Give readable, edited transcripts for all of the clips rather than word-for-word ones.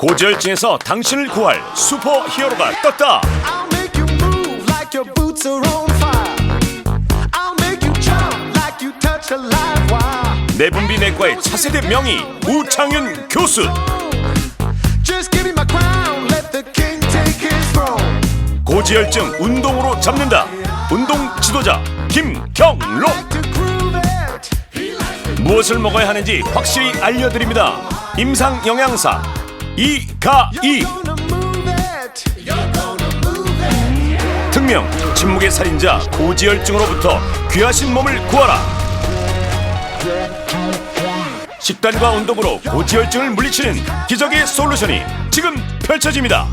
고지혈증에서 당신을 구할 슈퍼히어로가 떴다. I'll make you move like your boots are on fire. I'll make you jump like you touch a live wire. 내분비 내과의 차세대 명의 우창윤 교수. Just give me my crown, let the king take his throne. 고지혈증 운동으로 잡는다. 운동 지도자 김경록. To prove it. 무엇을 먹어야 하는지 확실히 알려드립니다. 임상 영양사 이가이. Gonna move it. You're gonna move it. 특명 침묵의 살인자 고지혈증으로부터 귀하신 몸을 구하라. 식단과 운동으로 고지혈증을 물리치는 기적의 솔루션이 지금 펼쳐집니다.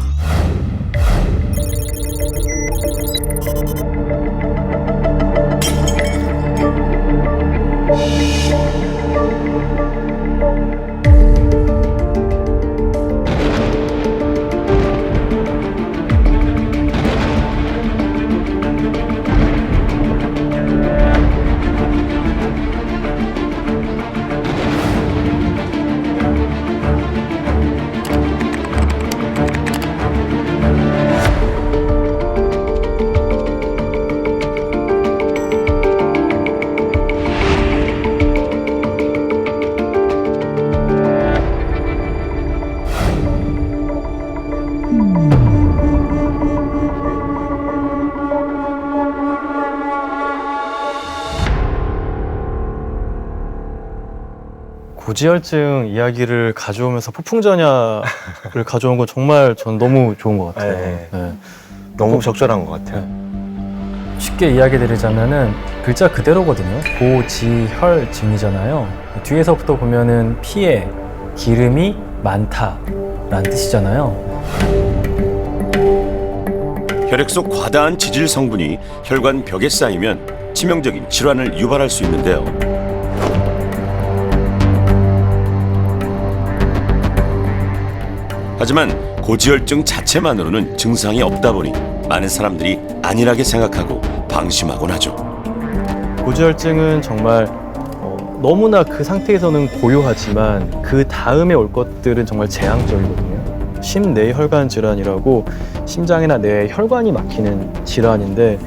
고지혈증 이야기를 가져오면서 폭풍전야를 가져온 건 정말 전 너무 좋은 것 같아요. 네. 네. 너무 적절한 것 같아요. 쉽게 이야기 드리자면은 글자 그대로거든요. 고지혈증이잖아요. 뒤에서부터 보면은 피에 기름이 많다라는 뜻이잖아요. 혈액 속 과다한 지질 성분이 혈관 벽에 쌓이면 치명적인 질환을 유발할 수 있는데요. 하지만 고지혈증 자체만으로는 증상이 없다 보니 많은 사람들이 안일하게 생각하고 방심하곤 하죠. 고지혈증은 정말 너무나 그 상태에서는 고요하지만 그 다음에 올 것들은 정말 재앙적이거든요. 심내혈관 질환이라고 심장이나 뇌에 혈관이 막히는 질환인데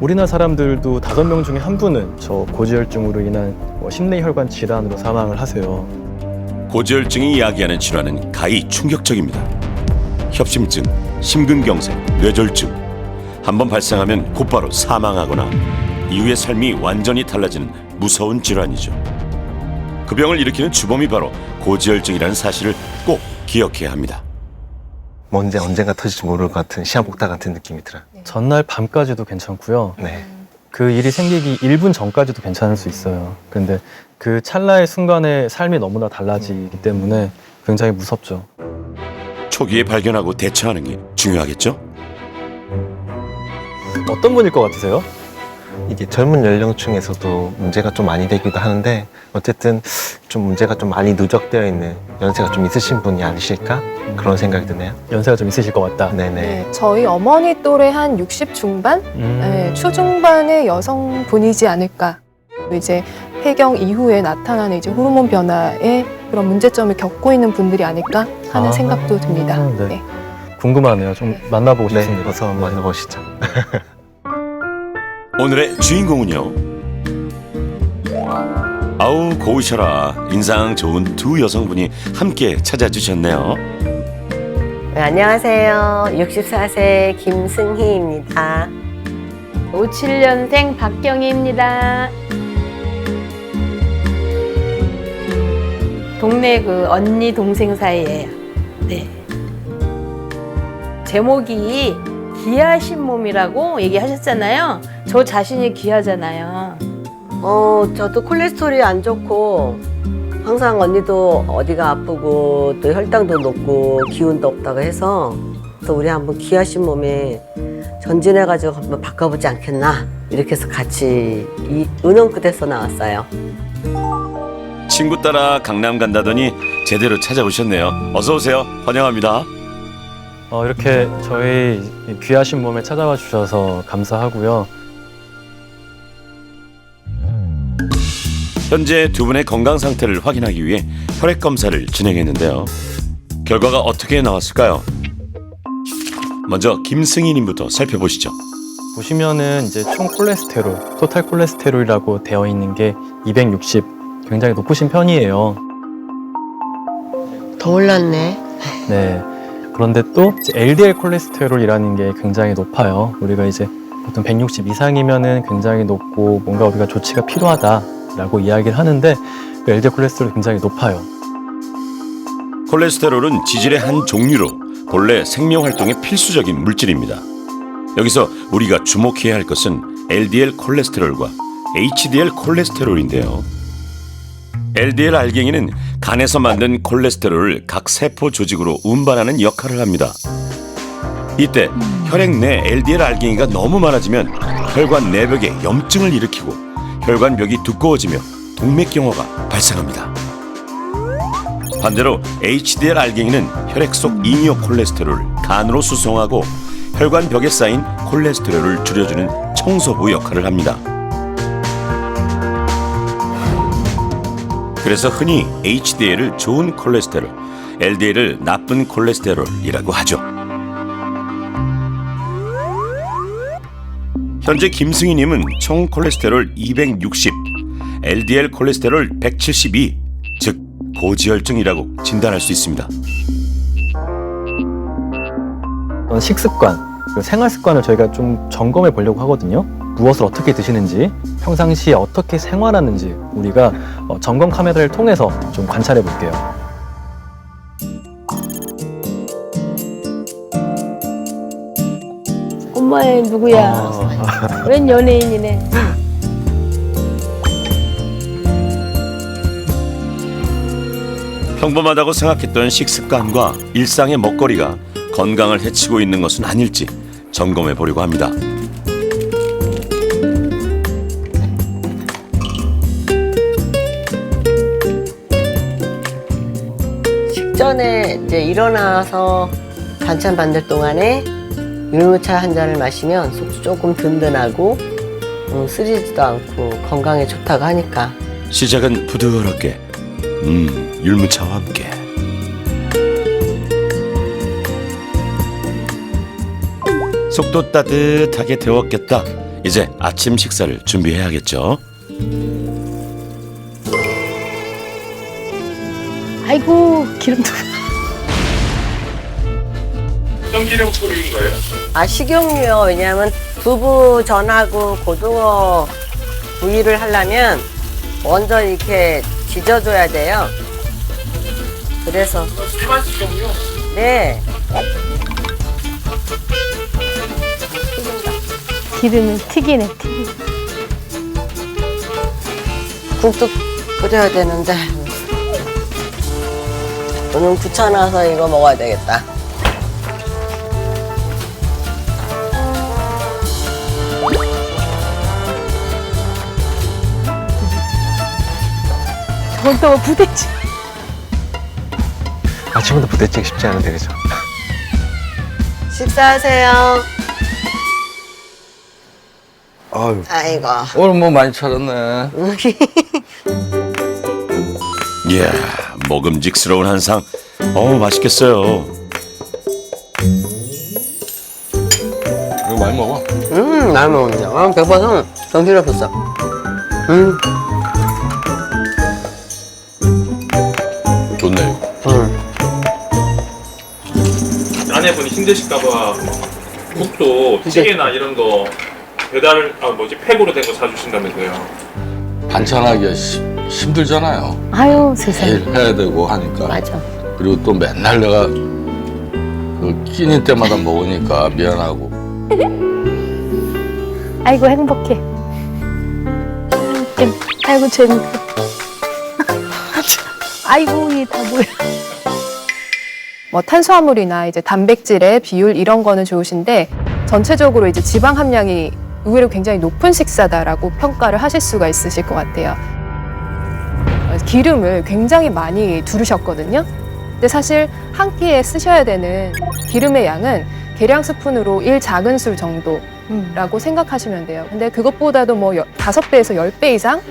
우리나라 사람들도 5명 중에 한 분은 저 고지혈증으로 인한 심내혈관 질환으로 사망을 하세요. 고지혈증이 이야기하는 질환은 가히 충격적입니다. 협심증, 심근경색, 뇌졸중. 한번 발생하면 곧바로 사망하거나 이후의 삶이 완전히 달라지는 무서운 질환이죠. 그 병을 일으키는 주범이 바로 고지혈증이라는 사실을 꼭 기억해야 합니다. 언젠가 터질지 모를 것 같은 시한폭탄 같은 느낌이 들어요. 전날 밤까지도 괜찮고요. 네. 그 일이 생기기 1분 전까지도 괜찮을 수 있어요. 그런데 그 찰나의 순간에 삶이 너무나 달라지기 때문에 굉장히 무섭죠. 초기에 발견하고 대처하는 게 중요하겠죠? 어떤 분일 것 같으세요? 이게 젊은 연령층에서도 문제가 좀 많이 되기도 하는데 어쨌든 좀 문제가 좀 많이 누적되어 있는 연세가 좀 있으신 분이 아니실까? 그런 생각이 드네요. 연세가 좀 있으실 것 같다. 네네. 네, 저희 어머니 또래 한 60 중반? 네, 초중반의 여성분이지 않을까. 이제 폐경 이후에 나타나는 이제 호르몬 변화에 그런 문제점을 겪고 있는 분들이 아닐까 하는 생각도 듭니다. 네. 네. 궁금하네요. 좀 만나보고 네, 싶습니다. 어서 한번 만나보시죠. 오늘의 주인공은요. 아우 고우셔라. 인상 좋은 두 여성분이 함께 찾아주셨네요. 네, 안녕하세요. 64세 김승희입니다. 57년생 박경희입니다. 동네 그 언니 동생 사이예요. 네. 제목이 귀하신 몸이라고 얘기하셨잖아요. 저 자신이 귀하잖아요. 저도 콜레스테롤이 안 좋고 항상 언니도 어디가 아프고 또 혈당도 높고 기운도 없다고 해서 또 우리 한번 귀하신 몸에 전진해가지고 한번 바꿔보지 않겠나 이렇게 해서 같이 이 은원끝에서 나왔어요. 친구 따라 강남 간다더니 제대로 찾아오셨네요. 어서 오세요. 환영합니다. 이렇게 저희 귀하신 몸에 찾아와 주셔서 감사하고요. 현재 두 분의 건강 상태를 확인하기 위해 혈액 검사를 진행했는데요. 결과가 어떻게 나왔을까요? 먼저 김승희님부터 살펴보시죠. 보시면은 이제 총 콜레스테롤, 토탈 콜레스테롤이라고 되어 있는 게 260, 굉장히 높으신 편이에요. 더 올랐네. 네. 그런데 또 이제 LDL 콜레스테롤이라는 게 굉장히 높아요. 우리가 이제 보통 160 이상이면은 굉장히 높고 뭔가 우리가 조치가 필요하다라고 이야기를 하는데 그 LDL 콜레스테롤이 굉장히 높아요. 콜레스테롤은 지질의 한 종류로 본래 생명 활동에 필수적인 물질입니다. 여기서 우리가 주목해야 할 것은 LDL 콜레스테롤과 HDL 콜레스테롤인데요. LDL 알갱이는 간에서 만든 콜레스테롤을 각 세포 조직으로 운반하는 역할을 합니다. 이때 혈액 내 LDL 알갱이가 너무 많아지면 혈관 내벽에 염증을 일으키고 혈관벽이 두꺼워지며 동맥경화가 발생합니다. 반대로 HDL 알갱이는 혈액 속 잉여 콜레스테롤을 간으로 수송하고 혈관벽에 쌓인 콜레스테롤을 줄여주는 청소부 역할을 합니다. 그래서 흔히 HDL을 좋은 콜레스테롤, LDL을 나쁜 콜레스테롤이라고 하죠. 현재 김승희님은 총 콜레스테롤 260, LDL 콜레스테롤 172, 즉 고지혈증이라고 진단할 수 있습니다. 식습관, 그리고 생활 습관을 저희가 좀 점검해 보려고 하거든요. 무엇을 어떻게 드시는지, 평상시에 어떻게 생활하는지 우리가 점검 카메라를 통해서 좀 관찰해 볼게요. 엄마의 누구야? 웬 연예인이네. 평범하다고 생각했던 식습관과 일상의 먹거리가 건강을 해치고 있는 것은 아닐지 점검해 보려고 합니다. 식전에 이제 일어나서 반찬 만들 동안에 율무차 한 잔을 마시면 속도 조금 든든하고 쓰리지도 않고 건강에 좋다고 하니까. 시작은 부드럽게 율무차와 함께. 속도 따뜻하게 데웠겠다. 이제 아침 식사를 준비해야겠죠. 아이고 기름도. 어떤 기름 뿌리는 거예요? 아, 식용유요. 왜냐하면 두부 전하고 고등어 구이를 하려면 먼저 이렇게 지져줘야 돼요. 그래서 일반 식용유? 네. 기름은 튀기네 튀기. 국도 끓여야 되는데 오늘 귀찮아서 이거 먹어야 되겠다. 저건 또 부대찌. 아침부터 부대찌기 쉽지 않은데 그죠? 식사하세요. 아유, 아이고. 오늘 뭐 많이 차렸네. 이야, 먹음직스러운 한상. 맛있겠어요. 이거 많이 먹어. 많이 먹었네. 배고파서 정신이 없었어. 좋네. 아내분이 힘드실까봐 국도 찌개나 이런 거 배달 팩으로 된 거 사주신다면서요? 반찬하기가 힘들잖아요. 아유 세상에. 매일 해야 되고 하니까. 맞아. 그리고 또 맨날 내가 그 끼니 때마다 먹으니까 미안하고. 아이고 행복해. 아이고 재밌다. 아이고 이 다 뭐야. 뭐 탄수화물이나 이제 단백질의 비율 이런 거는 좋으신데 전체적으로 이제 지방 함량이 의외로 굉장히 높은 식사다라고 평가를 하실 수가 있으실 것 같아요. 기름을 굉장히 많이 두르셨거든요. 근데 사실 한 끼에 쓰셔야 되는 기름의 양은 계량 스푼으로 1작은술 정도라고 생각하시면 돼요. 근데 그것보다도 뭐 5배에서 10배 이상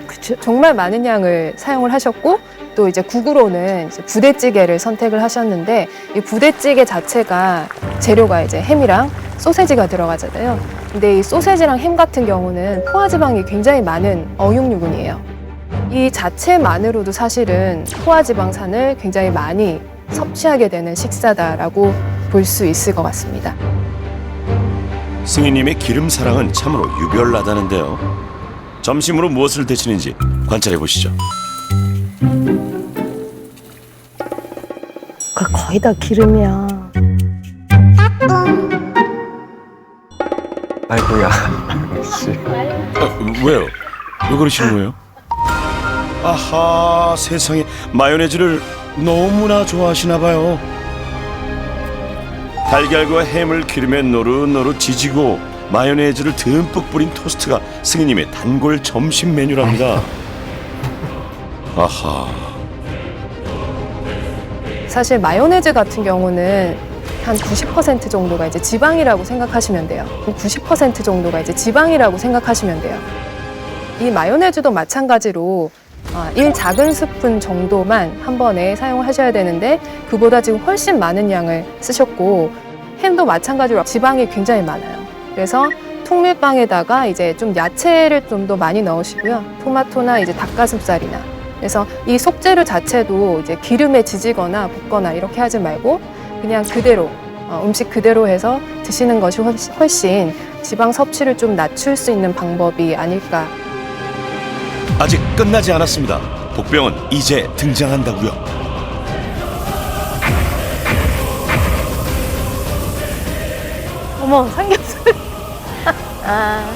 정말 많은 양을 사용을 하셨고 또 이제 국으로는 이제 부대찌개를 선택을 하셨는데 이 부대찌개 자체가 재료가 이제 햄이랑 소세지가 들어가잖아요. 근데 이 소세지랑 햄 같은 경우는 포화지방이 굉장히 많은 어육류군이에요. 이 자체만으로도 사실은 포화지방산을 굉장히 많이 섭취하게 되는 식사다라고 볼 수 있을 것 같습니다. 승희님의 기름 사랑은 참으로 유별나다는데요. 점심으로 무엇을 드시는지 관찰해 보시죠. 거의 다 기름이야. 아이고야. 씨. 왜요? 왜 그러시는 거예요? 아하, 세상에 마요네즈를 너무나 좋아하시나 봐요. 달걀과 햄을 기름에 노릇노릇 지지고 마요네즈를 듬뿍 뿌린 토스트가 승희님의 단골 점심 메뉴랍니다. 아하. 사실 마요네즈 같은 경우는 한 90% 정도가 이제 지방이라고 생각하시면 돼요. 90% 정도가 이제 지방이라고 생각하시면 돼요. 이 마요네즈도 마찬가지로 1 작은 스푼 정도만 한 번에 사용하셔야 되는데 그보다 지금 훨씬 많은 양을 쓰셨고 햄도 마찬가지로 지방이 굉장히 많아요. 그래서 통밀빵에다가 이제 좀 야채를 좀 더 많이 넣으시고요. 토마토나 이제 닭가슴살이나. 그래서 이 속재료 자체도 이제 기름에 지지거나 볶거나 이렇게 하지 말고 그냥 그대로 음식 그대로 해서 드시는 것이 훨씬 지방 섭취를 좀 낮출 수 있는 방법이 아닐까. 아직 끝나지 않았습니다. 복병은 이제 등장한다고요. 어머, 삼겹살. 아,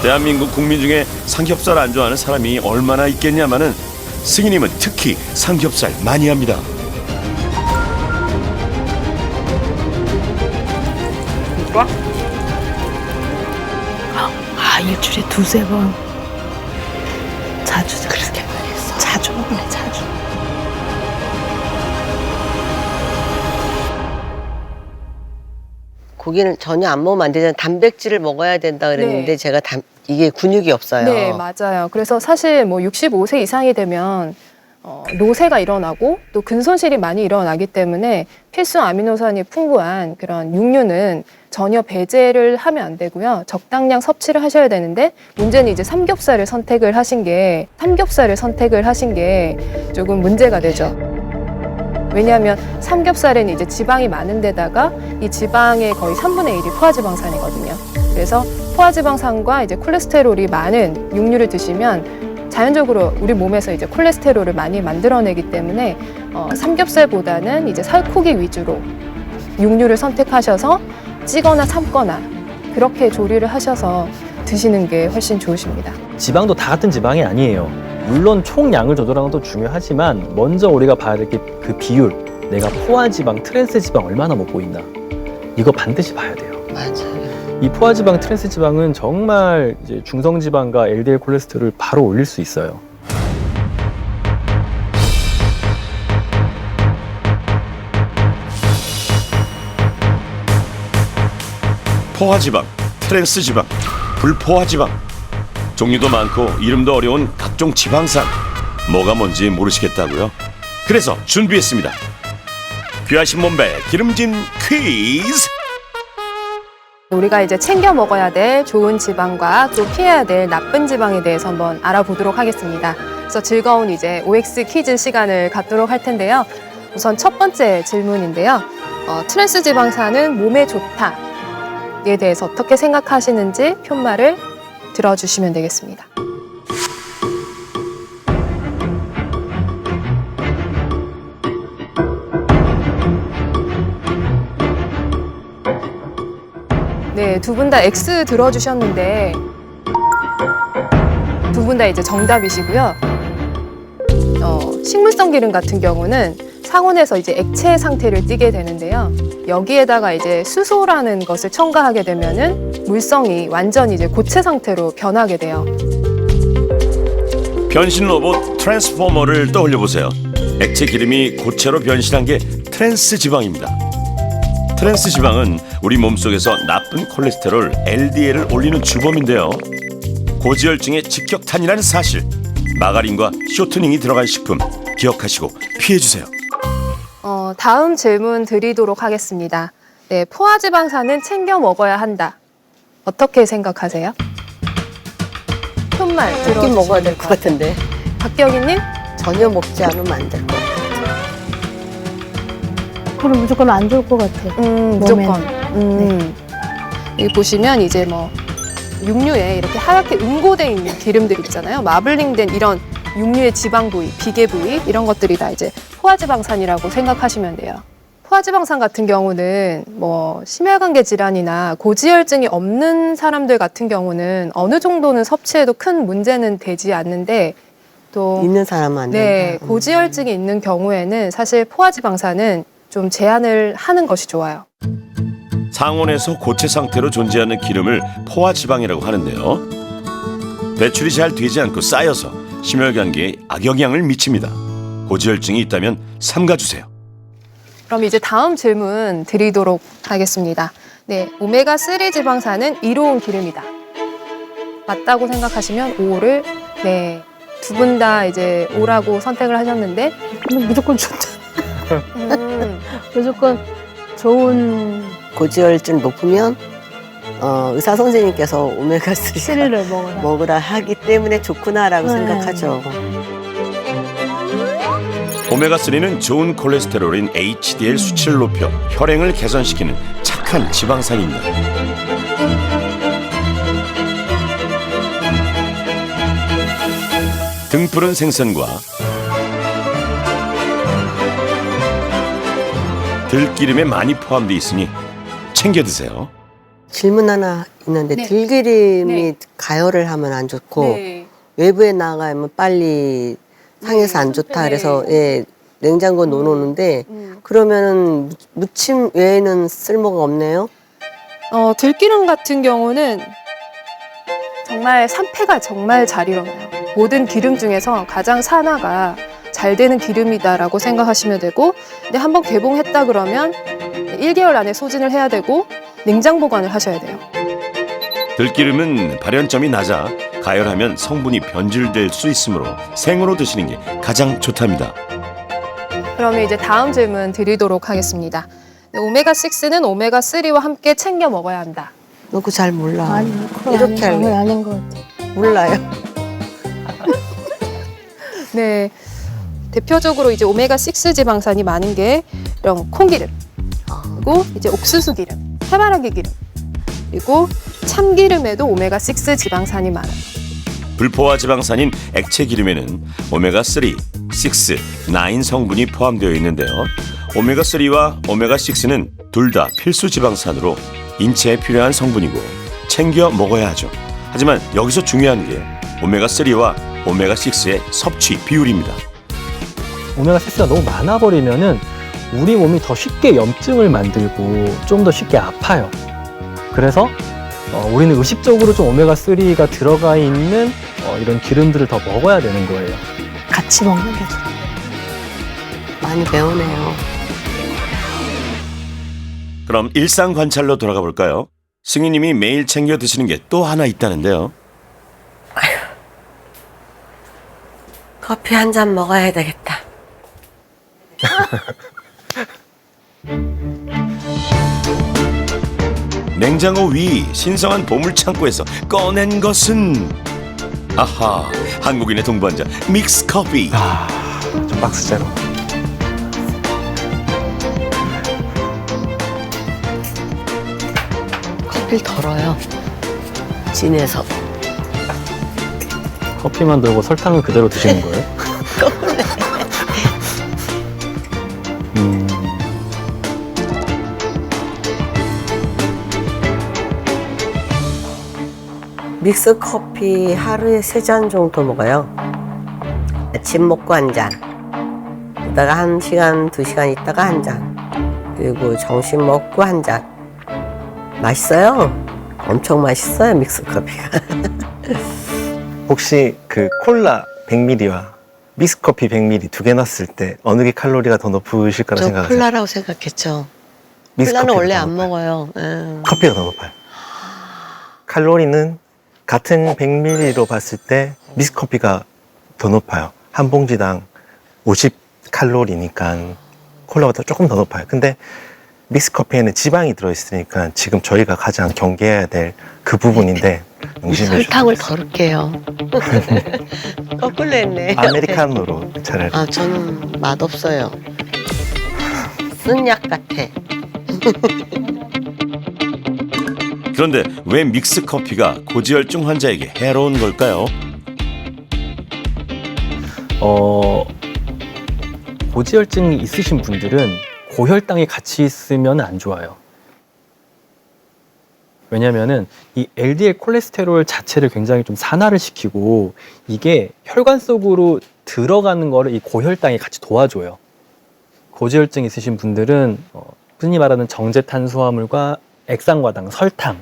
대한민국 국민 중에 삼겹살 안 좋아하는 사람이 얼마나 있겠냐마는 승희님은 특히 삼겹살 많이 합니다. 일주일에 2-3번. 자주 그렇게 말했어. 자주 먹네, 자주. 고기는 전혀 안 먹으면 안 되잖아요. 단백질을 먹어야 된다 그랬는데 네. 제가 이게 근육이 없어요. 네, 맞아요. 그래서 사실 뭐 65세 이상이 되면 노쇠가 일어나고 또 근손실이 많이 일어나기 때문에 필수 아미노산이 풍부한 그런 육류는 전혀 배제를 하면 안 되고요. 적당량 섭취를 하셔야 되는데 문제는 이제 삼겹살을 선택을 하신 게 조금 문제가 되죠. 왜냐하면 삼겹살에는 이제 지방이 많은 데다가 이 지방의 거의 3분의 1이 포화지방산이거든요. 그래서 포화지방산과 이제 콜레스테롤이 많은 육류를 드시면 자연적으로 우리 몸에서 이제 콜레스테롤을 많이 만들어내기 때문에 삼겹살보다는 이제 살코기 위주로 육류를 선택하셔서 찌거나 삶거나 그렇게 조리를 하셔서 드시는 게 훨씬 좋으십니다. 지방도 다 같은 지방이 아니에요. 물론 총량을 조절하는 것도 중요하지만 먼저 우리가 봐야 될 게 그 비율. 내가 포화지방, 트랜스지방 얼마나 먹고 있나. 이거 반드시 봐야 돼요. 맞아요. 이 포화지방, 트랜스지방은 정말 이제 중성지방과 LDL 콜레스테롤을 바로 올릴 수 있어요. 포화지방, 트랜스지방, 불포화지방. 종류도 많고 이름도 어려운 각종 지방산. 뭐가 뭔지 모르시겠다고요? 그래서 준비했습니다. 귀하신 몸배 기름진 퀴즈. 우리가 이제 챙겨 먹어야 될 좋은 지방과 또 피해야 될 나쁜 지방에 대해서 한번 알아보도록 하겠습니다. 그래서 즐거운 이제 OX 퀴즈 시간을 갖도록 할 텐데요. 우선 첫 번째 질문인데요. 트랜스 지방산은 몸에 좋다에 대해서 어떻게 생각하시는지 편말을 들어주시면 되겠습니다. 네, 두 분 다 X 들어주셨는데 두 분 다 이제 정답이시고요. 식물성 기름 같은 경우는 상온에서 이제 액체 상태를 띠게 되는데요. 여기에다가 이제 수소라는 것을 첨가하게 되면은 물성이 완전히 이제 고체 상태로 변하게 돼요. 변신 로봇 트랜스포머를 떠올려 보세요. 액체 기름이 고체로 변신한 게 트랜스 지방입니다. 트랜스 지방은 우리 몸속에서 나쁜 콜레스테롤 LDL을 올리는 주범인데요. 고지혈증의 직격탄이라는 사실 마가린과 쇼트닝이 들어간 식품 기억하시고 피해주세요. 다음 질문 드리도록 하겠습니다. 네, 포화지방산은 챙겨 먹어야 한다. 어떻게 생각하세요? 손말 먹긴 들어주시면 먹어야 될 것 같은데 박경희님? 전혀 먹지 않으면 안 될 것 같아요. 그럼 무조건 안 좋을 것 같아. 무조건. 여기 보시면 이제 뭐 육류에 이렇게 하얗게 응고돼 있는 기름들 있잖아요. 마블링된 이런 육류의 지방 부위, 비계 부위 이런 것들이 다 이제 포화지방산이라고 생각하시면 돼요. 포화지방산 같은 경우는 뭐 심혈관계 질환이나 고지혈증이 없는 사람들 같은 경우는 어느 정도는 섭취해도 큰 문제는 되지 않는데 또 있는 사람은 안 네, 된다. 고지혈증이 있는 경우에는 사실 포화지방산은 좀 제한을 하는 것이 좋아요. 상온에서 고체 상태로 존재하는 기름을 포화지방이라고 하는데요. 배출이 잘 되지 않고 쌓여서 심혈관계에 악영향을 미칩니다. 고지혈증이 있다면 삼가주세요. 그럼 이제 다음 질문 드리도록 하겠습니다. 네, 오메가3 지방산은 이로운 기름이다. 맞다고 생각하시면 O를 네, 두 분 다 이제 O라고 선택을 하셨는데 근데 무조건 좋다. 무조건 좋은 고지혈증 높으면 의사 선생님께서 오메가3 스릴을 먹어라. 먹으라 하기 때문에 좋구나라고 네. 생각하죠. 오메가3는 좋은 콜레스테롤인 HDL 수치를 높여 혈행을 개선시키는 착한 지방산입니다. 등푸른 생선과 들기름에 많이 포함되어 있으니 챙겨 드세요. 질문 하나 있는데 네. 들기름이 네. 가열을 하면 안 좋고 네. 외부에 나가면 빨리 상해서 안 좋다 네. 그래서 예, 냉장고에 넣어놓는데 그러면은 무침 외에는 쓸모가 없네요. 들기름 같은 경우는 정말 산패가 정말 잘 일어나요. 모든 기름 중에서 가장 산화가 잘 되는 기름이다라고 생각하시면 되고, 근데 한번 개봉했다 그러면 1개월 안에 소진을 해야 되고 냉장 보관을 하셔야 돼요. 들기름은 발연점이 낮아 가열하면 성분이 변질될 수 있으므로 생으로 드시는 게 가장 좋답니다. 그러면 이제 다음 질문 드리도록 하겠습니다. 네, 오메가6는 오메가3와 함께 챙겨 먹어야 한다. 너 그거 잘 몰라. 아니, 그건 이렇게 아닌, 할래. 아닌 것 같아. 몰라요. 네, 대표적으로 이제 오메가6 지방산이 많은 게 이런 콩기름, 그리고 이제 옥수수 기름, 해바라기 기름, 그리고 참기름에도 오메가6 지방산이 많아요. 불포화 지방산인 액체 기름에는 오메가3, 6, 9 성분이 포함되어 있는데요. 오메가3와 오메가6는 둘 다 필수 지방산으로 인체에 필요한 성분이고 챙겨 먹어야 하죠. 하지만 여기서 중요한 게 오메가3와 오메가6의 섭취 비율입니다. 오메가6가 너무 많아버리면은 우리 몸이 더 쉽게 염증을 만들고 좀 더 쉽게 아파요. 그래서 우리는 의식적으로 좀 오메가3가 들어가 있는 이런 기름들을 더 먹어야 되는 거예요. 같이 먹는 게 좋다. 많이 배우네요. 그럼 일상 관찰로 돌아가 볼까요? 승희님이 매일 챙겨 드시는 게 또 하나 있다는데요. 커피 한 잔 먹어야 되겠다. 냉장고 위 신성한 보물 창고에서 꺼낸 것은 아하, 한국인의 동반자 믹스 커피. 좀 박스째로. 커피를 덜어요. 진해서. 커피만 들고 설탕은 그대로 드시는 거예요? 믹스 커피 하루에 3잔 정도 먹어요. 아침 먹고 한 잔. 이따가 1시간, 2시간 있다가 한 잔. 그리고 점심 먹고 한 잔. 맛있어요. 엄청 맛있어요, 믹스 커피가. 혹시 그 콜라 100ml와 믹스커피 100ml 두 개 넣었을 때 어느 게 칼로리가 더 높으실 거라 저 생각하세요? 콜라라고 생각했죠. 믹스커피가 콜라는 원래 더 안 높아요. 먹어요. 커피가 더 높아요. 칼로리는 같은 100ml로 봤을 때 믹스커피가 더 높아요. 한 봉지당 50칼로리니까 콜라보다 조금 더 높아요. 근데 믹스커피에는 지방이 들어있으니까 지금 저희가 가장 경계해야 될 그 부분인데 명심해 설탕을 더 넣을게요. 거꾸로 했네. 아메리카노로 차라리. 아, 저는 맛없어요. 쓴 약 같아. 그런데 왜 믹스 커피가 고지혈증 환자에게 해로운 걸까요? 고지혈증이 있으신 분들은 고혈당이 같이 있으면 안 좋아요. 왜냐면은 이 LDL 콜레스테롤 자체를 굉장히 좀 산화를 시키고 이게 혈관 속으로 들어가는 거를 이 고혈당이 같이 도와줘요. 고지혈증 있으신 분들은 흔히 말하는 정제 탄수화물과 액상과당, 설탕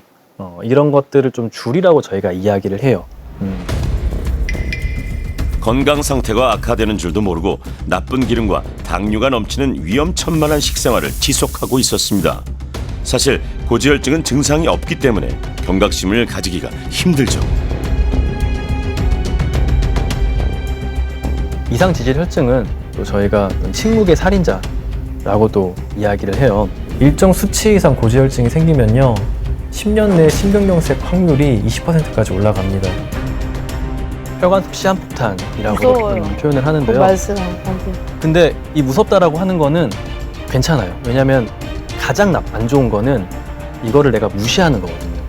이런 것들을 좀 줄이라고 저희가 이야기를 해요. 건강 상태가 악화되는 줄도 모르고 나쁜 기름과 당류가 넘치는 위험천만한 식생활을 지속하고 있었습니다. 사실 고지혈증은 증상이 없기 때문에 경각심을 가지기가 힘들죠. 이상지질혈증은 또 저희가 침묵의 살인자라고도 이야기를 해요. 일정 수치 이상 고지혈증이 생기면요 10년 내 심근경색 확률이 20%까지 올라갑니다. 혈관 속 시한폭탄이라고 표현을 하는데요. 근데 이 무섭다라고 하는 거는 괜찮아요. 왜냐하면 가장 안 좋은 거는 이거를 내가 무시하는 거거든요.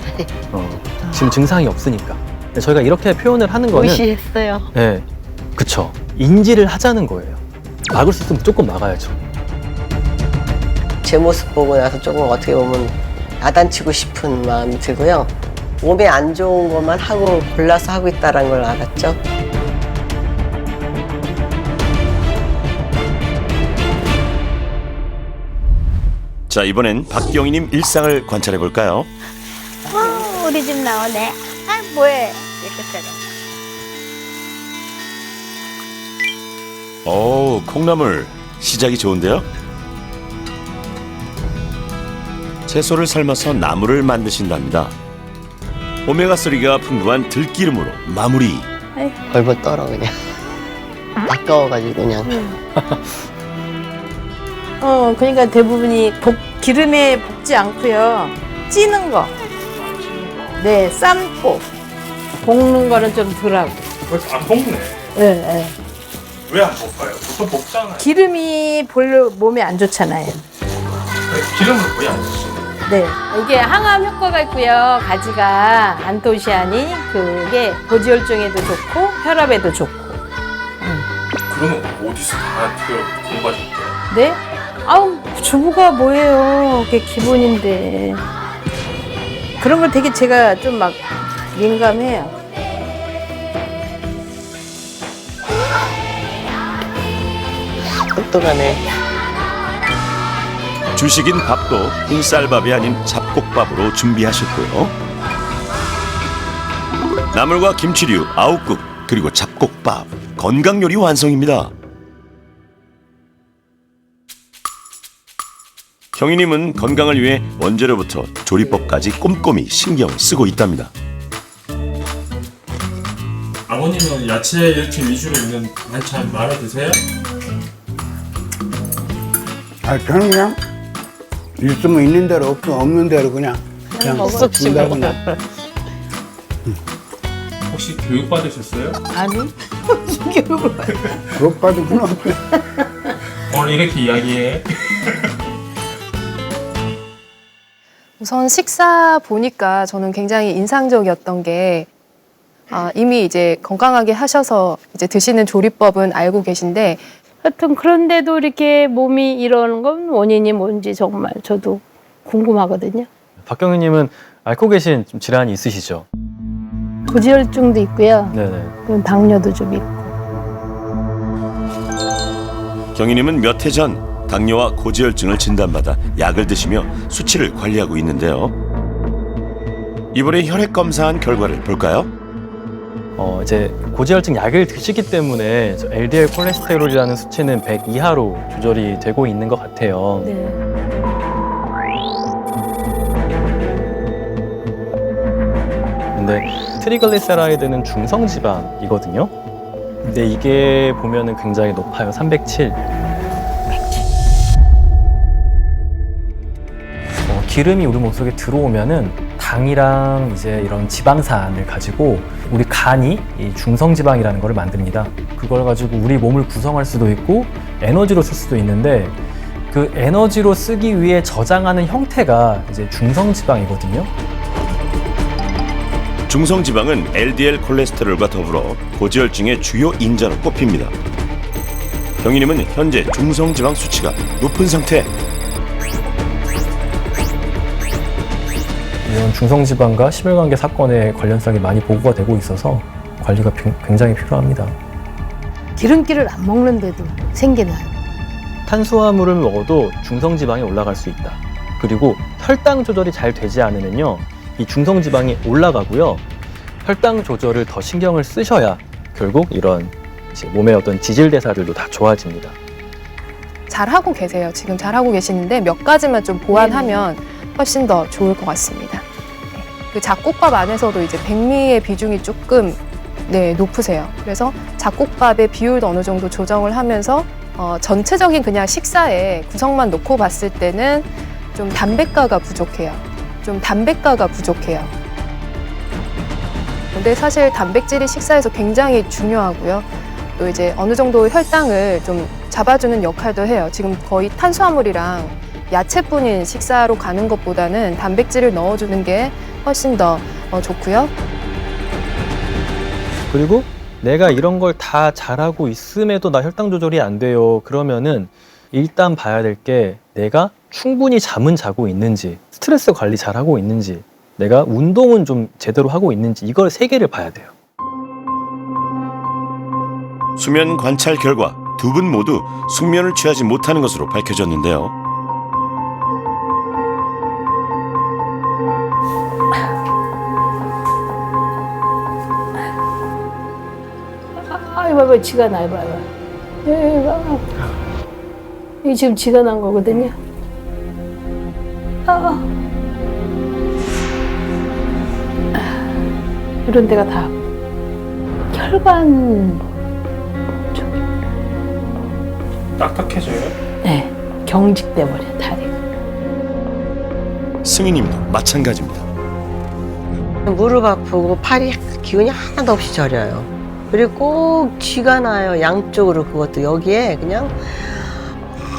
지금 증상이 없으니까. 근데 저희가 이렇게 표현을 하는 거는 무시했어요. 네, 그쵸. 인지를 하자는 거예요. 막을 수 있으면 무조건 막아야죠. 제 모습 보고 나서 조금 어떻게 보면 야단치고 싶은 마음이 들고요. 몸에 안 좋은 것만 하고 골라서 하고 있다는 걸 알았죠. 자, 이번엔 박경희님 일상을 관찰해 볼까요? 우리 집 나오네. 아, 뭐해? 깨끗하게. 오, 콩나물 시작이 좋은데요? 채소를 삶아서 나물을 만드신답니다. 오메가3가 풍부한 들기름으로 마무리. 벌벌 떨어 그냥. 아까워가지고 그냥. 그러니까 대부분이 기름에 볶지 않고요. 찌는 거. 네, 삶고. 볶는 거는 좀 덜하고. 그래서 안 볶네. 네. 왜 안 볶아요? 보통 볶잖아요. 기름이 별로 몸에 안 좋잖아요. 기름을 거의 안 쓰시네. 네. 이게 항암 효과가 있고요. 가지가 안토시아닌 그게 고지혈증에도 좋고 혈압에도 좋고. 그러면 어디서 다 공부하셨대요? 네? 아우, 주부가 뭐예요. 그게 기본인데. 그런 걸 되게 제가 좀 막 민감해요. 똑똑하네. 주식인 밥도 흰쌀밥이 아닌 잡곡밥으로 준비하셨고요. 나물과 김치류, 아욱국, 그리고 잡곡밥, 건강 요리 완성입니다. 경희님은 건강을 위해 원재료부터 조리법까지 꼼꼼히 신경을 쓰고 있답니다. 아버님은 야채 이렇게 위주로 있는 반찬 말아 드세요? 저는 그냥 있으면 있는 대로 없는 대로 그냥 준다거나. 혹시 교육 받으셨어요? 아니? 교육받으구나. 오늘 이렇게 이야기해. 우선 식사 보니까 저는 굉장히 인상적이었던 게 이미 이제 건강하게 하셔서 이제 드시는 조리법은 알고 계신데 하여튼 그런데도 이렇게 몸이 이러는 건 원인이 뭔지 정말 저도 궁금하거든요. 박경희님은 앓고 계신 좀 질환이 있으시죠? 고지혈증도 있고요. 네네. 그리고 당뇨도 좀 있고. 경희님은 몇 해 전 당뇨와 고지혈증을 진단받아 약을 드시며 수치를 관리하고 있는데요. 이번에 혈액 검사한 결과를 볼까요? 이제 고지혈증 약을 드시기 때문에 LDL 콜레스테롤이라는 수치는 100 이하로 조절이 되고 있는 것 같아요. 네. 근데 트리글리세라이드는 중성 지방이거든요. 근데 이게 보면은 굉장히 높아요. 307. 기름이 우리 몸속에 들어오면은 당이랑 이제 이런 지방산을 가지고 우리 간이 이 중성지방이라는 걸 만듭니다. 그걸 가지고 우리 몸을 구성할 수도 있고 에너지로 쓸 수도 있는데 그 에너지로 쓰기 위해 저장하는 형태가 이제 중성지방이거든요. 중성지방은 LDL 콜레스테롤과 더불어 고지혈증의 주요 인자로 꼽힙니다. 경희님은 현재 중성지방 수치가 높은 상태. 이런 중성지방과 심혈관계 사건의 관련성이 많이 보고가 되고 있어서 관리가 굉장히 필요합니다. 기름기를 안 먹는데도 생기나요? 탄수화물을 먹어도 중성지방이 올라갈 수 있다. 그리고 혈당 조절이 잘 되지 않으면요, 이 중성지방이 올라가고요. 혈당 조절을 더 신경을 쓰셔야 결국 이런 몸의 어떤 지질 대사들도 다 좋아집니다. 잘하고 계세요. 지금 잘하고 계시는데 몇 가지만 좀 보완하면 훨씬 더 좋을 것 같습니다. 그 잡곡밥 안에서도 이제 백미의 비중이 조금 높으세요. 그래서 잡곡밥의 비율도 어느 정도 조정을 하면서 전체적인 그냥 식사에 구성만 놓고 봤을 때는 좀 담백가가 부족해요. 근데 사실 단백질이 식사에서 굉장히 중요하고요. 또 이제 어느 정도 혈당을 좀 잡아주는 역할도 해요. 지금 거의 탄수화물이랑 야채뿐인 식사로 가는 것보다는 단백질을 넣어주는 게 훨씬 더 좋고요. 그리고 내가 이런 걸 다 잘하고 있음에도 나 혈당 조절이 안 돼요. 그러면은 일단 봐야 될 게 내가 충분히 잠은 자고 있는지, 스트레스 관리 잘하고 있는지, 내가 운동은 좀 제대로 하고 있는지, 이걸 3개를 봐야 돼요. 수면 관찰 결과 두 분 모두 숙면을 취하지 못하는 것으로 밝혀졌는데요. 봐봐, 지가 나, 봐봐. 봐봐. 이게 지금 지가 난 거거든요. 이런 데가 다 혈관 쪽이. 딱딱해져요? 네, 경직돼 버려 다리가. 승희님도 마찬가지입니다. 무릎 아프고 팔이 기운이 하나도 없이 저려요. 그리고 꼭 쥐가 나요. 양쪽으로. 그것도 여기에 그냥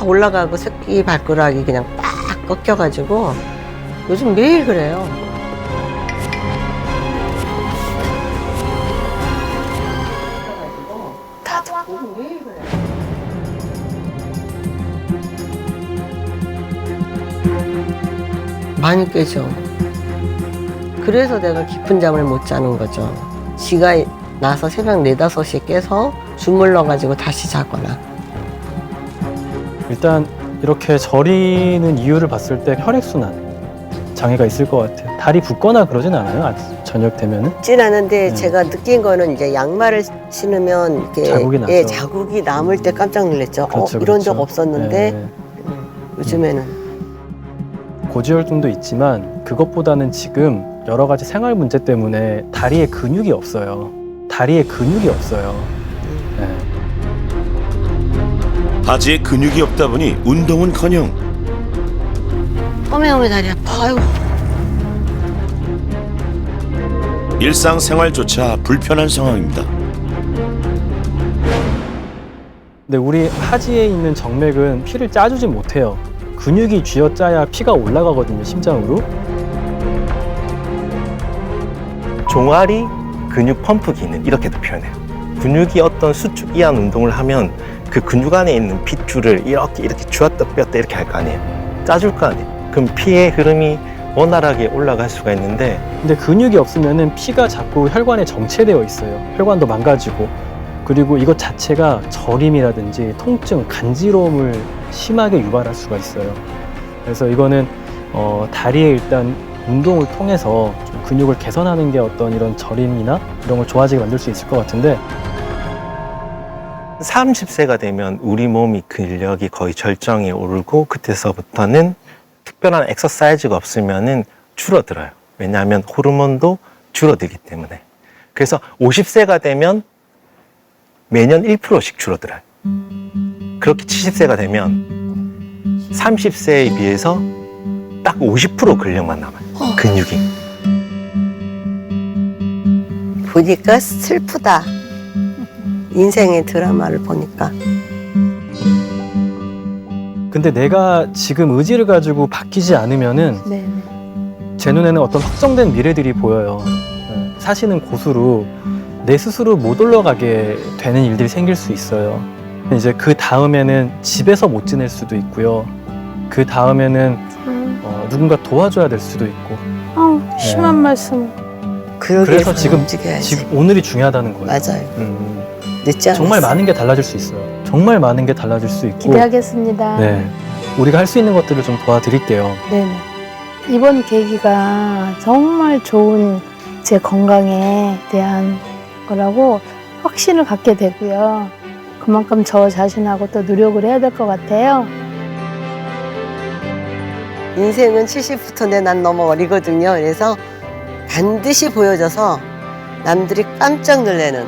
올라가고 새끼 발가락이 그냥 딱 꺾여가지고 요즘 매일 그래요. 많이 깨죠. 그래서 내가 깊은 잠을 못 자는 거죠. 지가 나서 새벽 4, 5시에 깨서 주물러가지고 다시 자거나. 일단 이렇게 저리는 이유를 봤을 때 혈액순환 장애가 있을 것 같아요. 다리 붓거나 그러진 않아요? 저녁 되면은? 진 않은데 제가 느낀 거는 이제 양말을 신으면 이렇게 자국이 나죠. 예, 자국이 남을 때 깜짝 놀랐죠. 그렇죠, 이런 적 그렇죠. 없었는데 네. 요즘에는 고지혈증도 있지만 그것보다는 지금 여러 가지 생활 문제 때문에 다리에 근육이 없어요. 네. 바지에 근육이 없다 보니 운동은커녕 어메 다리 아파. 아이고. 일상생활조차 불편한 상황입니다. 근데 우리 하지에 있는 정맥은 피를 짜주지 못해요. 근육이 쥐어짜야 피가 올라가거든요, 심장으로. 종아리 근육 펌프 기능 이렇게도 표현해요. 근육이 어떤 수축 이완 운동을 하면 그 근육 안에 있는 핏줄을 이렇게 쥐었다 뺐다 이렇게 할 거 아니에요. 짜줄 거 아니에요. 그럼 피의 흐름이 원활하게 올라갈 수가 있는데, 근데 근육이 없으면은 피가 자꾸 혈관에 정체되어 있어요. 혈관도 망가지고. 그리고 이것 자체가 저림이라든지 통증, 간지러움을 심하게 유발할 수가 있어요. 그래서 이거는 다리에 일단 운동을 통해서 좀 근육을 개선하는 게 어떤 이런 저림이나 이런 걸 좋아지게 만들 수 있을 것 같은데, 30세가 되면 우리 몸이 근력이 거의 절정에 오르고 그때서부터는 특별한 엑서사이즈가 없으면은 줄어들어요. 왜냐하면 호르몬도 줄어들기 때문에. 그래서 50세가 되면 매년 1%씩 줄어들어요. 그렇게 70세가 되면 30세에 비해서 딱 50% 근력만 남아요. 근육이. 보니까 슬프다. 인생의 드라마를 보니까. 근데 내가 지금 의지를 가지고 바뀌지 않으면은 네. 제 눈에는 어떤 확정된 미래들이 보여요. 사시는 곳으로 내 스스로 못 올라가게 되는 일들이 생길 수 있어요. 이제 그 다음에는 집에서 못 지낼 수도 있고요. 그 다음에는 누군가 도와줘야 될 수도 있고. 심한 말씀. 그래서 지금 오늘이 중요하다는 거예요. 맞아요. 늦지 않았어요. 정말 많은 게 달라질 수 있어요. 정말 많은 게 달라질 수 있고. 기대하겠습니다. 네, 우리가 할 수 있는 것들을 좀 도와드릴게요. 네네. 이번 계기가 정말 좋은 제 건강에 대한 거라고 확신을 갖게 되고요. 그만큼 저 자신하고 또 노력을 해야 될 것 같아요. 인생은 70부터인데 난 너무 어리거든요. 그래서 반드시 보여줘서 남들이 깜짝 놀라는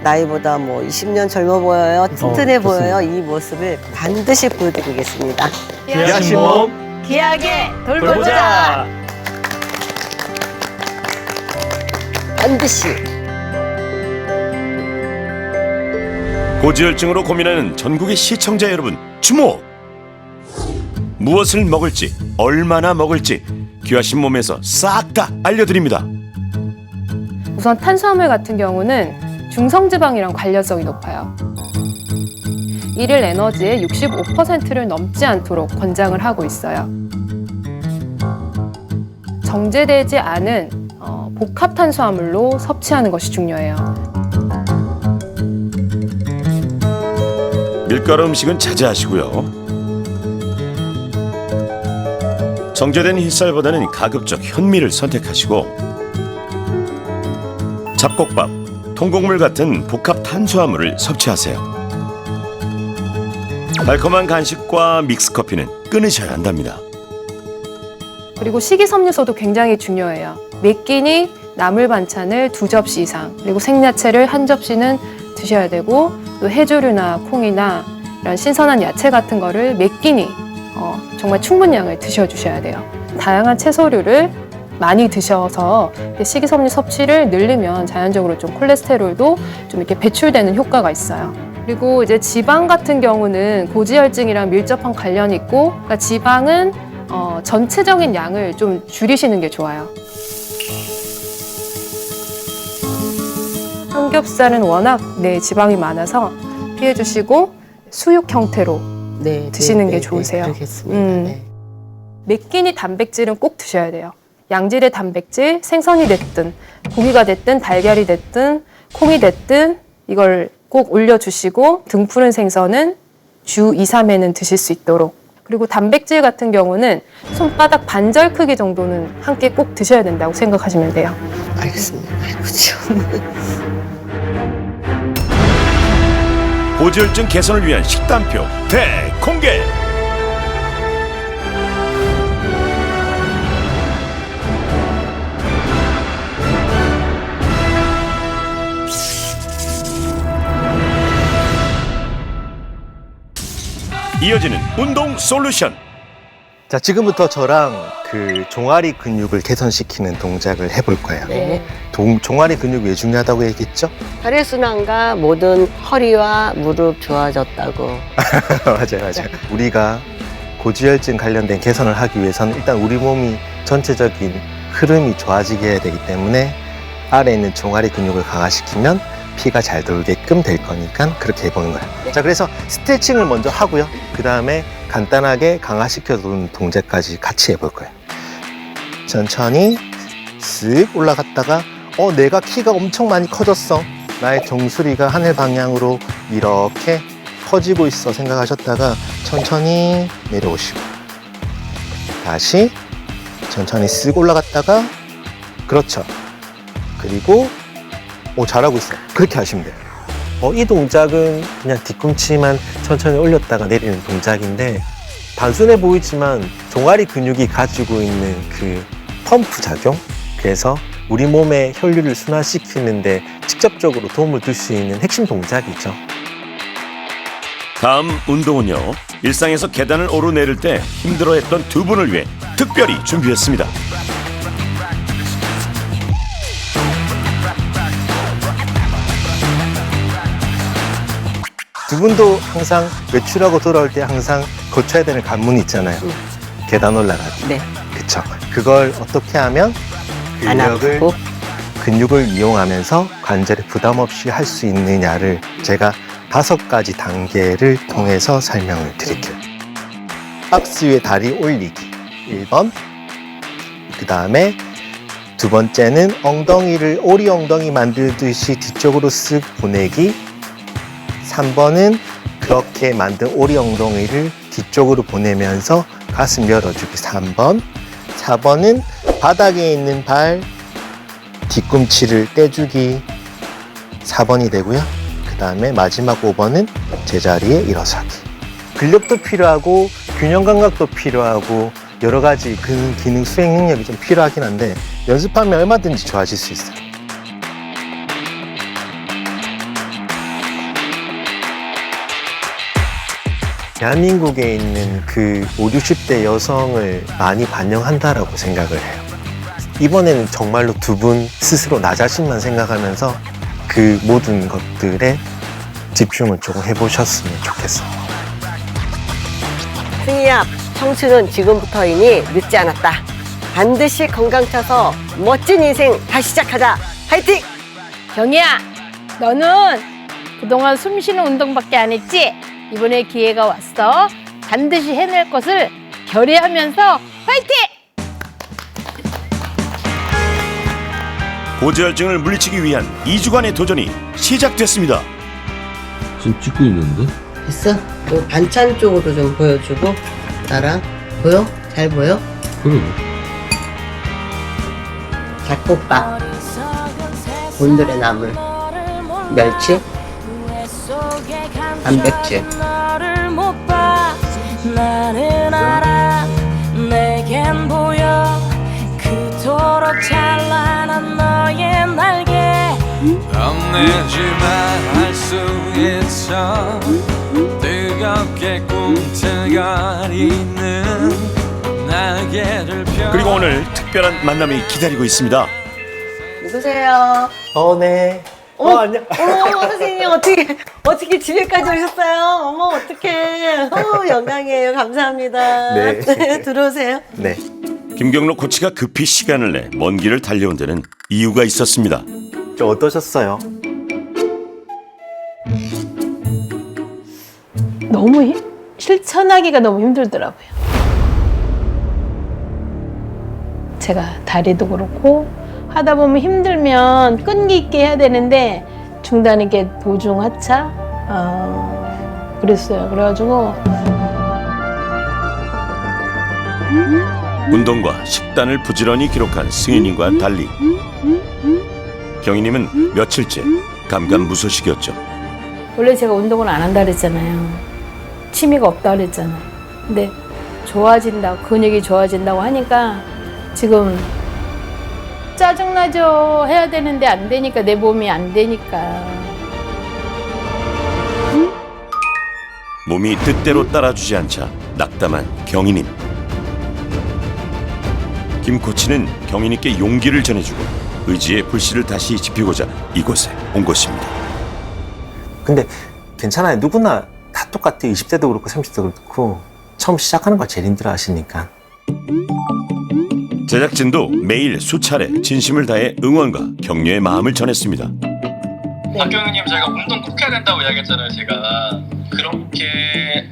나이보다 뭐 20년 젊어 보여요, 튼튼해 보여요, 이 모습을 반드시 보여드리겠습니다. 귀하신 몸 귀하게 돌보자. 반드시. 고지혈증으로 고민하는 전국의 시청자 여러분 주목! 무엇을 먹을지 얼마나 먹을지 귀하신 몸에서 싹 다 알려드립니다. 우선 탄수화물 같은 경우는 중성지방이랑 관련성이 높아요. 일일 에너지의 65%를 넘지 않도록 권장을 하고 있어요. 정제되지 않은 복합 탄수화물로 섭취하는 것이 중요해요. 밀가루 음식은 자제하시고요. 정제된 흰쌀보다는 가급적 현미를 선택하시고 잡곡밥, 통곡물 같은 복합 탄수화물을 섭취하세요. 달콤한 간식과 믹스커피는 끊으셔야 한답니다. 그리고 식이섬유소도 굉장히 중요해요. 매 끼니 나물 반찬을 2접시 이상, 그리고 생야채를 1접시는 드셔야 되고, 또 해조류나 콩이나 이런 신선한 야채 같은 거를 매 끼니 정말 충분량을 드셔주셔야 돼요. 다양한 채소류를 많이 드셔서 식이섬유 섭취를 늘리면 자연적으로 좀 콜레스테롤도 좀 이렇게 배출되는 효과가 있어요. 그리고 이제 지방 같은 경우는 고지혈증이랑 밀접한 관련이 있고, 그러니까 지방은 전체적인 양을 좀 줄이시는 게 좋아요. 삼겹살은 워낙 지방이 많아서 피해 주시고 수육 형태로 드시는 게 좋으세요. 그렇겠습니다. 매 끼니 단백질은 꼭 드셔야 돼요. 양질의 단백질, 생선이 됐든 고기가 됐든 달걀이 됐든 콩이 됐든 이걸 꼭 올려주시고, 등푸른 생선은 주 2, 3회는 드실 수 있도록. 그리고 단백질 같은 경우는 손바닥 반절 크기 정도는 한 끼 꼭 드셔야 된다고 생각하시면 돼요. 알겠습니다. 그렇죠. 고지혈증 개선을 위한 식단표 대공개! 이어지는 운동 솔루션. 자, 지금부터 저랑 그 종아리 근육을 개선시키는 동작을 해볼 거예요. 네. 종아리 근육이 왜 중요하다고 얘기했죠? 혈액순환과 모든 허리와 무릎 좋아졌다고. 맞아요. 우리가 고지혈증 관련된 개선을 하기 위해서는 일단 우리 몸이 전체적인 흐름이 좋아지게 해야 되기 때문에 아래에 있는 종아리 근육을 강화시키면 피가 잘 돌게끔 될 거니까 그렇게 해보는 거예요. 자, 그래서 스트레칭을 먼저 하고요. 그 다음에 간단하게 강화시켜주는 동작까지 같이 해볼 거예요. 천천히 쓱 올라갔다가 내가 키가 엄청 많이 커졌어. 나의 정수리가 하늘 방향으로 이렇게 커지고 있어 생각하셨다가 천천히 내려오시고, 다시 천천히 쓱 올라갔다가, 그렇죠. 그리고 잘하고 있어. 그렇게 하시면 돼요. 이 동작은 그냥 뒤꿈치만 천천히 올렸다가 내리는 동작인데, 단순해 보이지만 종아리 근육이 가지고 있는 그 펌프 작용, 그래서 우리 몸의 혈류를 순환시키는데 직접적으로 도움을 줄 수 있는 핵심 동작이죠. 다음 운동은요. 일상에서 계단을 오르내릴 때 힘들어했던 두 분을 위해 특별히 준비했습니다. 두 분도 항상 외출하고 돌아올 때 항상 거쳐야 되는 관문이 있잖아요. 계단 올라가기. 네. 그쵸. 그걸 어떻게 하면 안 아프고 근육을 이용하면서 관절에 부담 없이 할 수 있느냐를 제가 5가지 단계를 통해서 설명을 드릴게요. 박스 위에 다리 올리기 1번. 그 다음에 두 번째는 엉덩이를 오리 엉덩이 만들듯이 뒤쪽으로 쓱 보내기. 3번은 그렇게 만든 오리 엉덩이를 뒤쪽으로 보내면서 가슴 열어주기 3번. 4번은 바닥에 있는 발 뒤꿈치를 떼주기 4번이 되고요. 그 다음에 마지막 5번은 제자리에 일어서기. 근력도 필요하고 균형 감각도 필요하고 여러 가지 기능 수행 능력이 좀 필요하긴 한데 연습하면 얼마든지 좋아질 수 있어요. 대한민국에 있는 그 5, 60대 여성을 많이 반영한다라고 생각을 해요. 이번에는 정말로 두 분 스스로 나 자신만 생각하면서 그 모든 것들에 집중을 조금 해보셨으면 좋겠어요. 승희야, 청춘은 지금부터이니 늦지 않았다. 반드시 건강 차서 멋진 인생 다시 시작하자. 화이팅! 경희야, 너는 그동안 숨 쉬는 운동밖에 안 했지? 이번에 기회가 왔어. 반드시 해낼 것을 결의하면서 화이팅! 고지혈증을 물리치기 위한 2주간의 도전이 시작됐습니다. 지금 찍고 있는데? 됐어? 요 반찬 쪽으로 좀 보여주고 나랑 보여? 잘 보여? 그래. 잡곡밥, 곤드레 나물, 멸치, 단백질. 나는 알아 내겐 보여 그토록 찬란한 너의 날개 겁내지만 할 수 있어 뜨겁게 꿈틀거리는 날개를 펴. 그리고 오늘 특별한 만남이 기다리고 있습니다. 누구세요? 네. 안녕. 어머, 선생님 어떻게 집에까지 오셨어요? 어머, 어떡해. 영광이에요. 감사합니다. 네. 들어오세요. 네. 김경록 코치가 급히 시간을 내 먼 길을 달려온 데는 이유가 있었습니다. 좀 어떠셨어요? 너무 실천하기가 너무 힘들더라고요. 제가 다리도 그렇고 하다 보면 힘들면 끈기 있게 해야 되는데 중단에 이게 도중 하차 그랬어요. 그래가지고 운동과 식단을 부지런히 기록한 승희님과 달리 경희님은 며칠째 감감무소식이었죠. 원래 제가 운동을 안 한다 그랬잖아요. 취미가 없다 그랬잖아요. 근데 좋아진다고 근육이 좋아진다고 하니까 지금 짜증나죠. 해야 되는데 안 되니까 내 몸이 안 되니까. 몸이 뜻대로 따라주지 않자 낙담한 경희님. 김 코치는 경희님께 용기를 전해주고 의지의 불씨를 다시 지피고자 이곳에 온 것입니다. 근데 괜찮아요. 누구나 다 똑같아요. 20대도 그렇고 30대도 그렇고 처음 시작하는 걸 제일 힘들어 하시니까. 제작진도 매일 수차례 진심을 다해 응원과 격려의 마음을 전했습니다. 박경희님 제가 운동 꼭 해야 된다고 이야기했잖아요. 제가 그렇게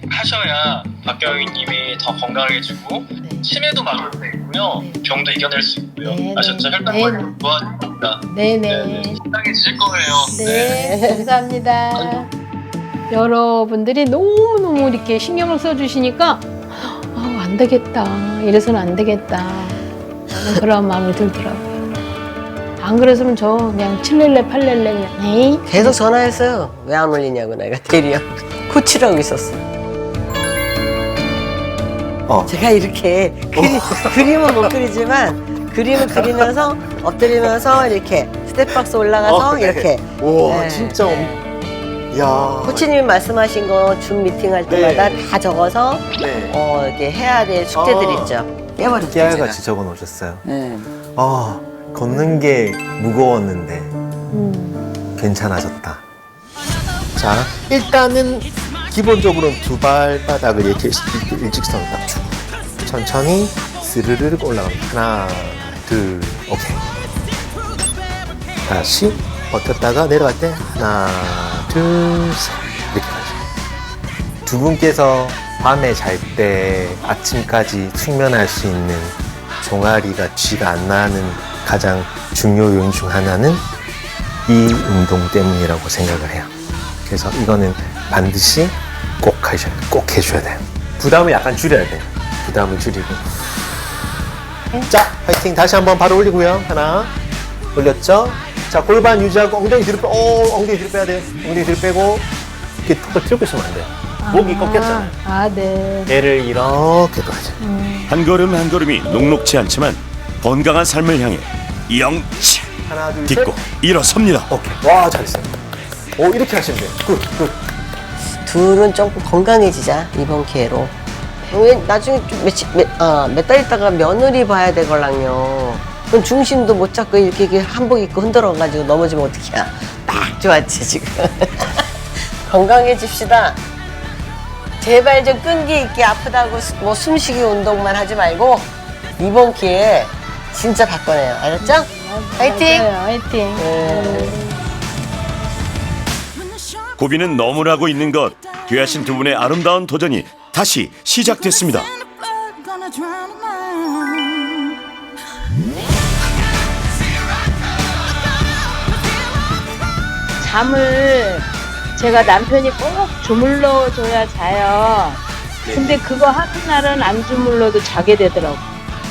하셔야 박경희님이 더 건강해지고 치매도 막을 수 있고요. 병도 이겨낼 수 있고요. 아셨죠? 혈당관리 도와줍니다. 네네. 건강해지실 거예요. 네, 감사합니다. 여러분들이 너무너무 이렇게 신경을 써주시니까 안 되겠다. 이래서는 안 되겠다. 라는 그런 마음이 들더라고요. 안 그랬으면 저 그냥 7렐레 8렐레 그냥 에이. 계속 전화했어요. 왜 안 올리냐고 내가 대리야. 코치라고 있었어. 제가 이렇게 그림은 못 그리지만 그림을 그리면서 엎드리면서 이렇게 스텝박스 올라가서 네. 이렇게. 우와 네. 진짜 야. 코치님이 말씀하신 거 줌 미팅 할 때마다 다 적어서 네. 이렇게 해야 될 숙제들 아. 있죠. 깨버렸죠. 깨알같이 적어 놓으셨어요. 네. 아 걷는 게 무거웠는데 괜찮아졌다. 자 일단은 기본적으로는 두 발바닥을 이렇게 일직선으로 딱 주고 천천히 스르르르 올라갑니다. 하나 둘 오케이. 다시 버텼다가 내려갈 때 하나 둘 셋 이렇게 가죠. 두 분께서 밤에 잘 때 아침까지 숙면할 수 있는 종아리가 쥐가 안 나는 가장 중요 요인 중 하나는 이 운동 때문이라고 생각을 해요. 그래서 이거는 반드시 꼭 하셔야 돼요. 꼭 해줘야 돼요. 부담을 약간 줄여야 돼요. 부담을 줄이고. 자, 파이팅. 다시 한번 바로 올리고요. 하나, 올렸죠? 자, 골반 유지하고 엉덩이 뒤로 엉덩이 뒤로 빼야 돼요. 엉덩이 뒤로 빼고 이렇게 턱을 들고 있으면 안 돼요. 목이 꺾였잖아요. 아, 네. 얘를 이렇게 가죠. 한 걸음 한 걸음이 녹록지 않지만 건강한 삶을 향해 영치 하나, 둘, 딛고 일어섭니다. 오케이. 와, 잘했어요. 오, 이렇게 하시면 돼요. 굿, 굿. 둘은 조금 건강해지자 이번 기회로. 왜 나중에 좀 몇 달 있다가 며느리 봐야 되걸랑요. 그럼 중심도 못 잡고 이렇게 한복 입고 흔들어가지고 넘어지면 어떡해야. 딱 좋았지 지금. 건강해집시다. 제발 좀 끈기 있게 아프다고 뭐 숨쉬기 운동만 하지 말고 이번 기회에 진짜 바꿔내요. 알았죠? 화이팅! 맞아요, 화이팅. 고비는 너무나고 있는 것. 귀하신 두 분의 아름다운 도전이 다시 시작됐습니다. 잠을 제가 남편이 꼭 주물러 줘야 자요. 근데 그거 하는 날은 안 주물러도 자게 되더라고.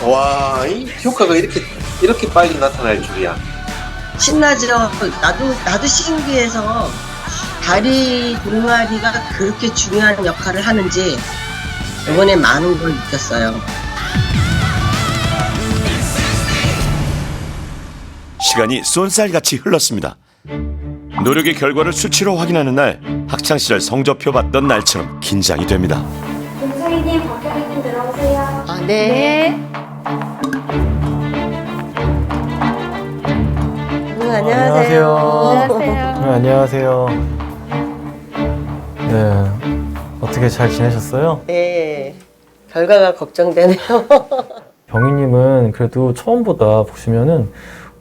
와, 이 효과가 이렇게 빨리 나타날 줄이야. 신나죠. 나도 신기해서 다리 종아리가 그렇게 중요한 역할을 하는지 이번에 많은 걸 느꼈어요. 시간이 쏜살같이 흘렀습니다. 노력의 결과를 수치로 확인하는 날, 학창시절 성적표 받던 날처럼 긴장이 됩니다. 김서희님, 박경희님 들어오세요. 아, 네. 안녕하세요. 네, 안녕하세요. 네, 어떻게 잘 지내셨어요? 네. 결과가 걱정되네요. 경희님은 그래도 처음보다 보시면은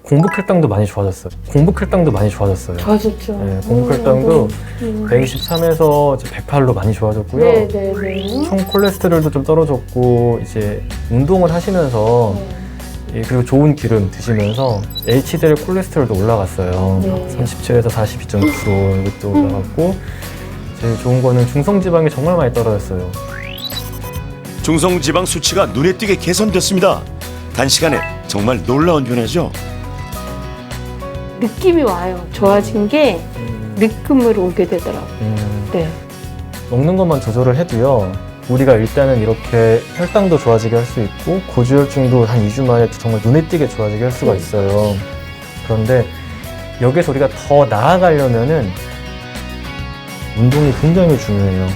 공부 할당도 많이 좋아졌어요. 좋아졌죠. 네, 공부 할당도 123에서 108로 많이 좋아졌고요. 네네네. 총 콜레스테롤도 좀 떨어졌고, 이제 운동을 하시면서 예, 그리고 좋은 기름 드시면서 HDL 콜레스테롤도 올라갔어요. 네. 37에서 42.9로 이것도 올라갔고, 제일 좋은 거는 중성지방이 정말 많이 떨어졌어요. 중성지방 수치가 눈에 띄게 개선됐습니다. 단시간에 정말 놀라운 변화죠. 느낌이 와요. 좋아진 게 느낌으로 오게 되더라고요. 네. 먹는 것만 조절을 해도요, 우리가 일단은 이렇게 혈당도 좋아지게 할 수 있고 고지혈증도 한 2주 만에 정말 눈에 띄게 좋아지게 할 수가 있어요. 그런데 여기서 우리가 더 나아가려면은 운동이 굉장히 중요해요.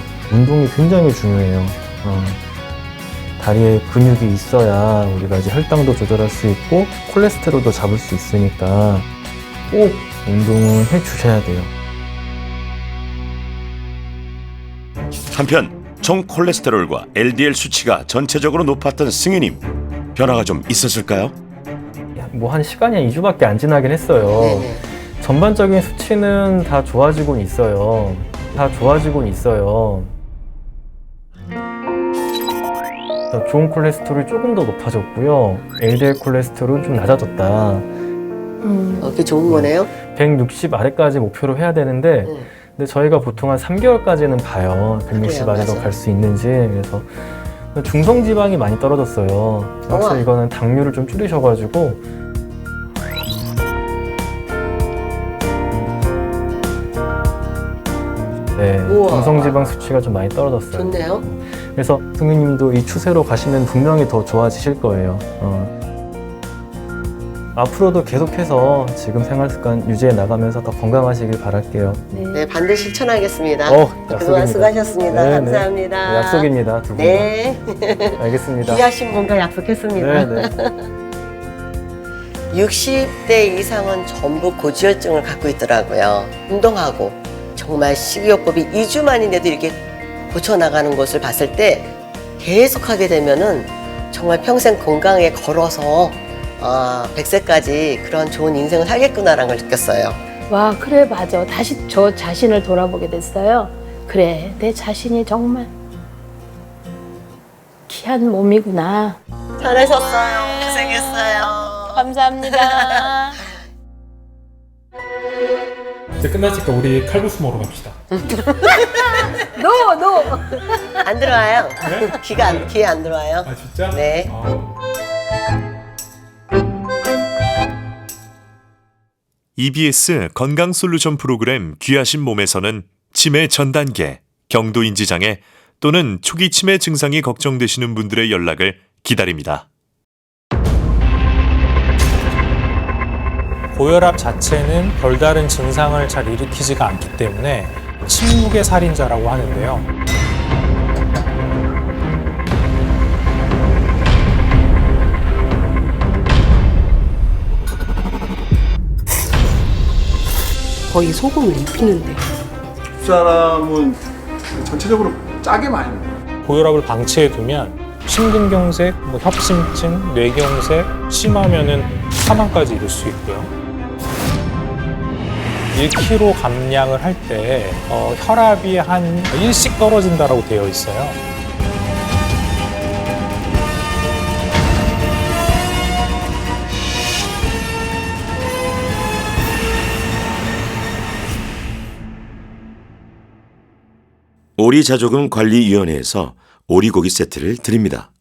다리에 근육이 있어야 우리가 이제 혈당도 조절할 수 있고 콜레스테롤도 잡을 수 있으니까 꼭 운동은 해주셔야 돼요. 한편 총 콜레스테롤과 LDL 수치가 전체적으로 높았던 승윤님, 변화가 좀 있었을까요? 뭐 한 시간이 한 2주밖에 안 지나긴 했어요. 전반적인 수치는 다 좋아지곤 있어요. 좋은 콜레스테롤이 조금 더 높아졌고요. LDL 콜레스테롤은 좀 낮아졌다. 그게 좋은 거네요? 160 아래까지 목표로 해야 되는데 근데 저희가 보통 한 3개월까지는 봐요. 160 그래요, 아래로 맞아요. 갈 수 있는지. 그래서 중성지방이 많이 떨어졌어요. 확실히 이거는 당류를 좀 줄이셔가지고 네, 우와. 중성지방 수치가 좀 많이 떨어졌어요. 좋네요. 그래서 승윤님도 이 추세로 가시면 분명히 더 좋아지실 거예요. 앞으로도 계속해서 지금 생활 습관 유지해 나가면서 더 건강하시길 바랄게요. 네, 반드시 실천하겠습니다. 약속입니다. 그동안 수고하셨습니다. 네, 네. 감사합니다. 네, 약속입니다. 두 분. 네. 알겠습니다. 귀하신 분과 약속했습니다. 네, 60대 이상은 전부 고지혈증을 갖고 있더라고요. 운동하고 정말 식이요법이 2주 만인데도 이렇게 고쳐나가는 것을 봤을 때 계속 하게 되면은 정말 평생 건강에 걸어서 100세까지 그런 좋은 인생을 살겠구나라는 걸 느꼈어요. 와, 그래, 맞아. 다시 저 자신을 돌아보게 됐어요. 그래, 내 자신이 정말 귀한 몸이구나. 잘하셨어요. 고생했어요. 감사합니다. 이제 끝났으니까 우리 칼국수 먹으러 갑시다. 노! 안 들어와요. 귀에 안 들어와요. 아 진짜? 네. EBS 건강솔루션 프로그램 귀하신 몸에서는 치매 전 단계, 경도인지장애 또는 초기 치매 증상이 걱정되시는 분들의 연락을 기다립니다. 고혈압 자체는 별다른 증상을 잘 일으키지가 않기 때문에 침묵의 살인자라고 하는데요. 거의 소금을 입히는데. 사람은 전체적으로 짜게 많이 먹어요. 고혈압을 방치해두면 심근경색, 협심증, 뇌경색, 심하면은 사망까지 이를 수 있고요. 1kg 감량을 할 때 혈압이 한 1씩 떨어진다고 되어 있어요. 오리자조금 관리위원회에서 오리고기 세트를 드립니다.